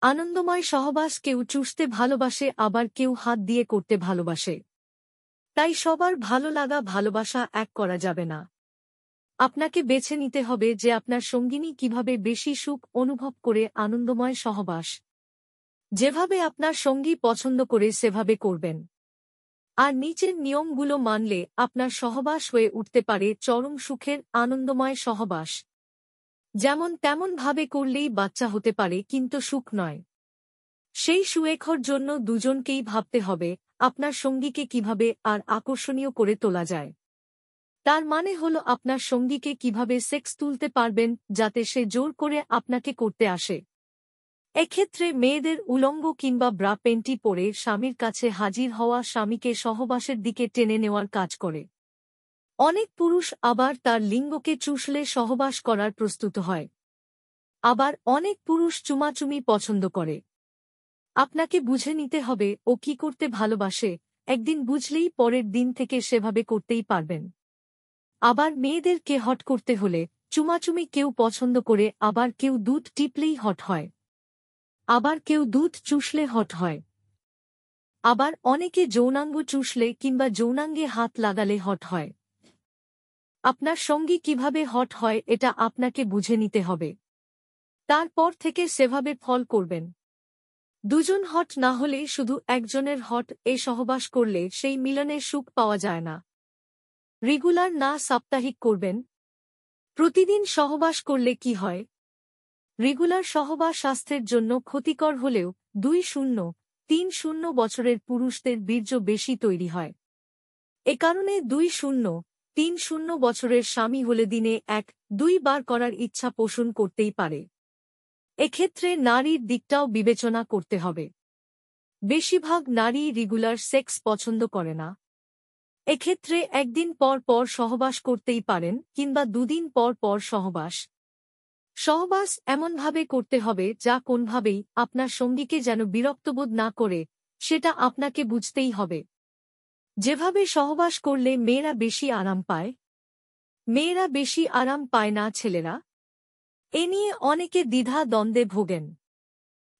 আনন্দময় সহবাস কেউ চুষতে ভালোবাসে, আবার কেউ হাত দিয়ে করতে ভালোবাসে। তাই সবার ভালো লাগা ভালোবাসা এক করা যাবে না। আপনাকে বেছে নিতে হবে যে আপনার সঙ্গিনী কিভাবে বেশি সুখ অনুভব করে আনন্দময় সহবাস। যেভাবে আপনার সঙ্গী পছন্দ করে সেভাবে করবেন। আর নিচের নিয়মগুলো মানলে আপনার সহবাস হয়ে উঠতে পারে চরম সুখের আনন্দময় সহবাস। যেমন তেমন ভাবে করলেই বাচ্চা হতে পারে, কিন্তু সুখ নয়। সেই সুখের জন্য দুজনকেই ভাবতে হবে আপনার সঙ্গীকে কিভাবে আর আকর্ষণীয় করে তোলা যায়। তার মানে হলো আপনার সঙ্গীকে কিভাবে সেক্স তুলতে পারবেন যাতে সে জোর করে আপনাকে করতে আসে। এক্ষেত্রে মেয়েদের উলঙ্গ কিংবা ব্রা পেন্টি পরে স্বামীর কাছে হাজির হওয়া স্বামীকে সহবাসের দিকে টেনে নেওয়ার কাজ করে। অনেক পুরুষ আবার তার লিঙ্গকে চুষলে সহবাস করার প্রস্তুত হয়। আবার অনেক পুরুষ চুমাচুমি পছন্দ করে। আপনাকে বুঝে নিতে হবে ও কি করতে ভালোবাসে, একদিন বুঝলেই পরের দিন থেকে সেভাবে করতেই পারবেন। আবার মেয়েদেরকে হট করতে হলে চুমাচুমি কেউ পছন্দ করে, আবার কেউ দুধ টিপলেই হট হয়, আবার কেউ দুধ চুষলে হট হয়, আবার অনেকে যৌনাঙ্গ চুষলে কিংবা যৌনাঙ্গে হাত লাগালে হট হয়। আপনার সঙ্গী কিভাবে হট হয় এটা আপনাকে বুঝে নিতে হবে। তারপর থেকে সেভাবে ফল করবেন। দুজন হট না হলে শুধু একজনের হট এ সহবাস করলে সেই মিলনের সুখ পাওয়া যায় না। রেগুলার না, সাপ্তাহিক করবেন। প্রতিদিন সহবাস করলে কি হয়? রেগুলার সহবাস স্বাস্থ্যের জন্য ক্ষতিকর হলেও 2-0-3-0 বছরের পুরুষদের বীর্য বেশি তৈরি হয়। এ কারণে 2-0-3-0 বছরের স্বামী হলে দিনে 1-2 বার করার ইচ্ছা পোষণ করতেই পারে। এক্ষেত্রে নারীর দিকটাও বিবেচনা করতে হবে। বেশিরভাগ নারী রেগুলার সেক্স পছন্দ করে না। এক্ষেত্রে একদিন পর পর সহবাস করতেই পারেন, কিংবা দুদিন পর পর সহবাস এমনভাবে করতে হবে যা কোনভাবেই আপনার সঙ্গীকে যেন বিরক্তবোধ না করে, সেটা আপনাকে বুঝতেই হবে। যেভাবে সহবাস করলে মেয়েরা বেশি আরাম পায়। মেয়েরা বেশি আরাম পায় না ছেলেরা। এ নিয়ে অনেকে দ্বিধা দ্বন্দ্বে ভোগেন।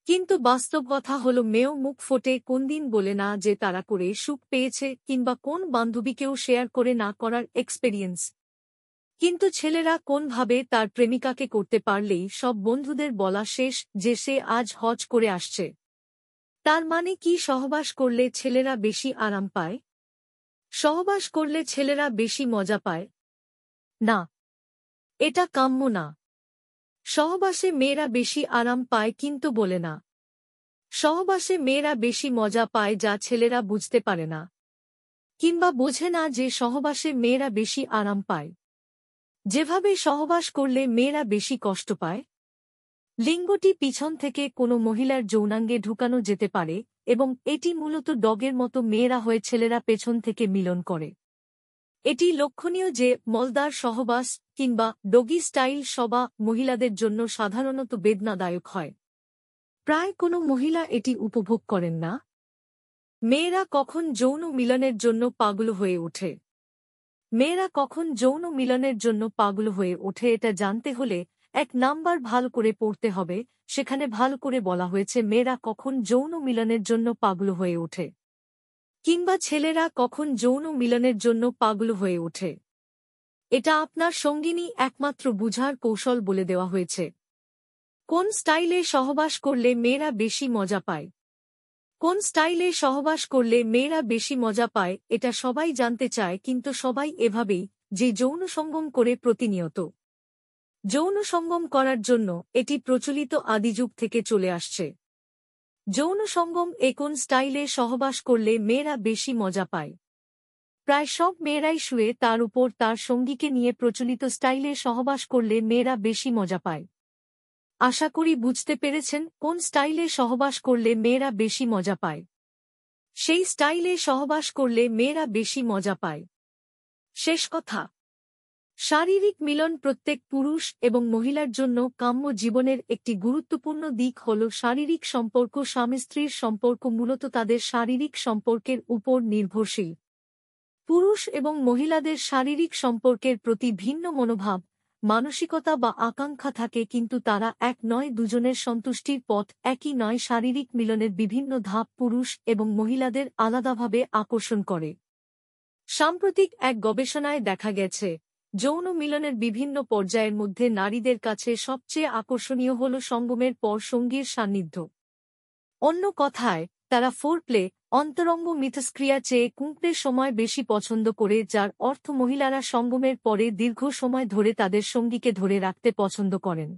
কিন্তু বাস্তব কথা হলো মেয়েও মুখ ফোটে কোনদিন বলে না যে তারা করে সুখ পেয়েছে, কিংবা কোন বান্ধবীকেও শেয়ার করে না করার এক্সপেরিয়েন্স। কিন্তু ছেলেরা কোনভাবে তার প্রেমিকাকে করতে পারলেই সব বন্ধুদের বলা শেষ যে সে আজ হজ করে আসছে। তার মানে কি সহবাস করলে ছেলেরা বেশি আরাম পায়? সহবাস করলে ছেলেরা বেশি মজা পায়? না, এটা কাম্য না। সহবাসে মেয়েরা বেশি আরাম পায় কিন্তু বলে না। সহবাসে মেয়েরা বেশি মজা পায় যা ছেলেরা বুঝতে পারে না, কিংবা বোঝে না যে সহবাসে মেয়েরা বেশি আরাম পায়। যেভাবে সহবাস করলে মেয়েরা বেশি কষ্ট পায়। লিঙ্গটি পিছন থেকে কোনো মহিলার যৌনাঙ্গে ঢুকানো যেতে পারে, এবং এটি মূলত ডগের মতো মেয়েরা হয়ে ছেলেরা পেছন থেকে মিলন করে। এটি লক্ষণীয় যে মলদার সহবাস কিংবা ডগি স্টাইল সবা মহিলাদের জন্য সাধারণত বেদনাদায়ক হয়। প্রায় কোনো মহিলা এটি উপভোগ করেন না। মেয়েরা কখন যৌন মিলনের জন্য পাগল হয়ে ওঠে? মেয়েরা কখন যৌন মিলনের জন্য পাগল হয়ে ওঠে এটা জানতে হলে 1 নাম্বার ভালো করে পড়তে হবে। সেখানে ভালো করে বলা হয়েছে মেয়েরা কখন যৌন মিলনের জন্য পাগল হয়ে ওঠে, কিংবা ছেলেরা কখন যৌন মিলনের জন্য পাগল হয়ে ওঠে। এটা আপনার সঙ্গিনী একমাত্র বুঝার কৌশল বলে দেওয়া হয়েছে। কোন স্টাইলে সহবাস করলে মেয়েরা বেশি মজা পায়? কোন স্টাইলে সহবাস করলে মেয়েরা বেশি মজা পায় এটা সবাই জানতে চায়, কিন্তু সবাই এভাবেই যে যৌন সঙ্গম করে প্রতিনিয়ত। যৌন সঙ্গম করার জন্য এটি প্রচলিত আদিযুগ থেকে চলে আসছে। যৌন সঙ্গম কোন স্টাইলে সহবাস করলে মেয়েরা বেশি মজা পায়? প্রায় সব মেয়েরাই শুয়ে তার উপর তার সঙ্গীকে নিয়ে প্রচলিত স্টাইলে সহবাস করলে মেয়েরা বেশি মজা পায়। আশা করি বুঝতে পেরেছেন কোন স্টাইলে সহবাস করলে মেয়েরা বেশি মজা পায়। সেই স্টাইলে সহবাস করলে মেয়েরা বেশি মজা পায়। শেষ কথা, শারীরিক মিলন প্রত্যেক পুরুষ এবং মহিলার জন্য কাম্য। জীবনের একটি গুরুত্বপূর্ণ দিক হল শারীরিক সম্পর্ক। স্বামী-স্ত্রীর সম্পর্ক মূলত তাদের শারীরিক সম্পর্কের উপর নির্ভরশীল। পুরুষ এবং মহিলাদের শারীরিক সম্পর্কের প্রতি ভিন্ন মনোভাব, মানসিকতা বা আকাঙ্ক্ষা থাকে, কিন্তু তারা এক নয়। দুজনের সন্তুষ্টির পথ একই নয়। শারীরিক মিলনের বিভিন্ন ধাপ পুরুষ এবং মহিলাদের আলাদাভাবে আকর্ষণ করে। সাম্প্রতিক এক গবেষণায় দেখা গেছে, যৌন মিলনের বিভিন্ন পর্যায়ের মধ্যে নারীদের কাছে সবচেয়ে আকর্ষণীয় হল সঙ্গমের পর সঙ্গীর সান্নিধ্য। অন্য কথায়, তারা ফোরপ্লে, অন্তরঙ্গ মিথস্ক্রিয়া চেয়ে কুঁকড়ে সময় বেশি পছন্দ করে, যার অর্থ মহিলারা সঙ্গমের পরে দীর্ঘ সময় ধরে তাদের সঙ্গীকে ধরে রাখতে পছন্দ করেন।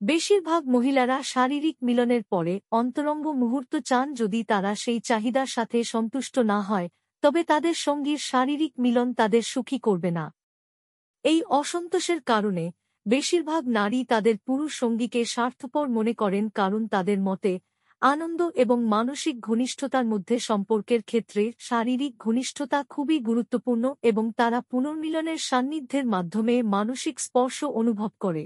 বেশিরভাগ মহিলারা শারীরিক মিলনের পরে অন্তরঙ্গ মুহূর্ত চান। যদি তারা সেই চাহিদার সাথে সন্তুষ্ট না হয়, তবে তাদের সঙ্গীর শারীরিক মিলন তাদের সুখী করবে না। এই অসন্তোষের কারণে বেশিরভাগ নারী তাদের পুরুষ সঙ্গীকে স্বার্থপর মনে করেন, কারণ তাদের মতে আনন্দ এবং মানসিক ঘনিষ্ঠতার মধ্যে সম্পর্কের ক্ষেত্রে শারীরিক ঘনিষ্ঠতা খুবই গুরুত্বপূর্ণ এবং তারা পুনর্মিলনের সান্নিধ্যের মাধ্যমে মানসিক স্পর্শ অনুভব করে।